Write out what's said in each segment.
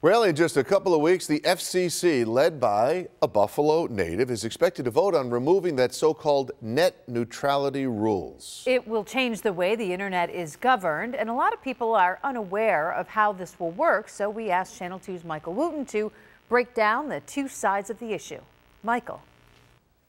Well, in just a couple of weeks, the FCC, led by a Buffalo native, is expected to vote on removing that so-called net neutrality rules. It will change the way the internet is governed, and a lot of people are unaware of how this will work, so we asked Channel 2's Michael Wooten to break down the two sides of the issue. Michael.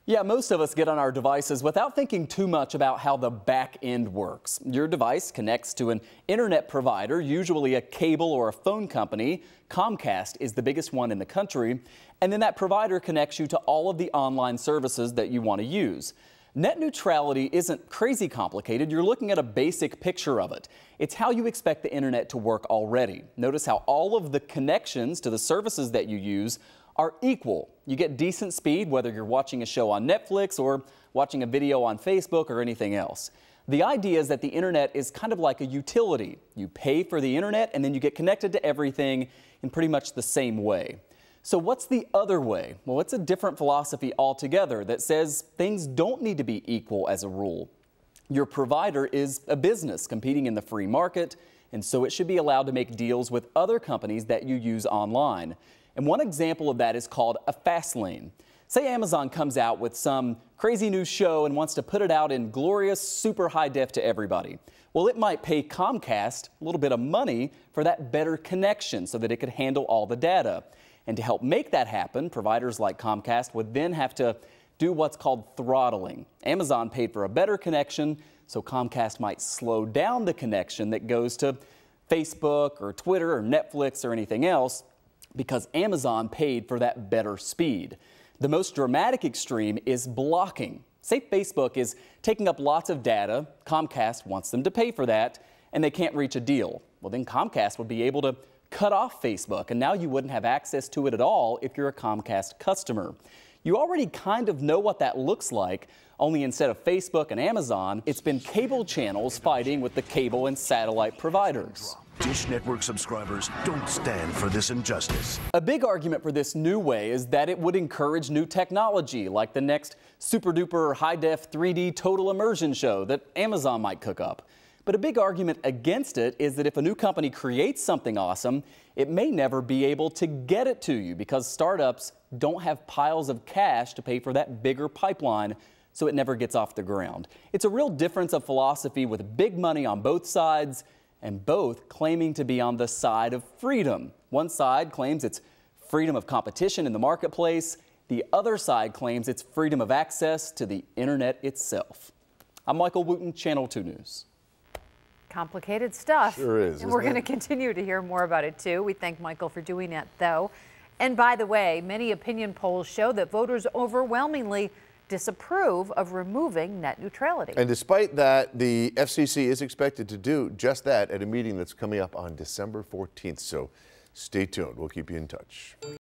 Yeah, most of us get on our devices without thinking too much about how the back end works. Your device connects to an internet provider, usually a cable or a phone company. Comcast is the biggest one in the country. And then that provider connects you to all of the online services that you want to use. Net neutrality isn't crazy complicated. You're looking at a basic picture of it. It's how you expect the internet to work already. Notice how all of the connections to the services that you use are equal. You get decent speed whether you're watching a show on Netflix or watching a video on Facebook or anything else. The idea is that the internet is kind of like a utility. You pay for the internet and then you get connected to everything in pretty much the same way. So what's the other way? Well, it's a different philosophy altogether that says things don't need to be equal as a rule. Your provider is a business competing in the free market, and so it should be allowed to make deals with other companies that you use online. And one example of that is called a fast lane. Say Amazon comes out with some crazy new show and wants to put it out in glorious super high def to everybody. Well, it might pay Comcast a little bit of money for that better connection so that it could handle all the data. And to help make that happen, providers like Comcast would then have to do what's called throttling. Amazon paid for a better connection, so Comcast might slow down the connection that goes to Facebook or Twitter or Netflix or anything else, because Amazon paid for that better speed. The most dramatic extreme is blocking. Say Facebook is taking up lots of data, Comcast wants them to pay for that, and they can't reach a deal. Well, then Comcast would be able to cut off Facebook, and now you wouldn't have access to it at all if you're a Comcast customer. You already kind of know what that looks like, only instead of Facebook and Amazon, it's been cable channels fighting with the cable and satellite providers. Dish Network subscribers don't stand for this injustice. A big argument for this new way is that it would encourage new technology, like the next super-duper high-def 3D total immersion show that Amazon might cook up. But a big argument against it is that if a new company creates something awesome, it may never be able to get it to you because startups don't have piles of cash to pay for that bigger pipeline, so it never gets off the ground. It's a real difference of philosophy with big money on both sides, and both claiming to be on the side of freedom. One side claims it's freedom of competition in the marketplace. The other side claims it's freedom of access to the internet itself. I'm Michael Wooten, Channel 2 News. Complicated stuff. Sure is. And we're going to continue to hear more about it, too. We thank Michael for doing that, though. And by the way, many opinion polls show that voters overwhelmingly disapprove of removing net neutrality. And despite that, the FCC is expected to do just that at a meeting that's coming up on December 14th. So stay tuned. We'll keep you in touch.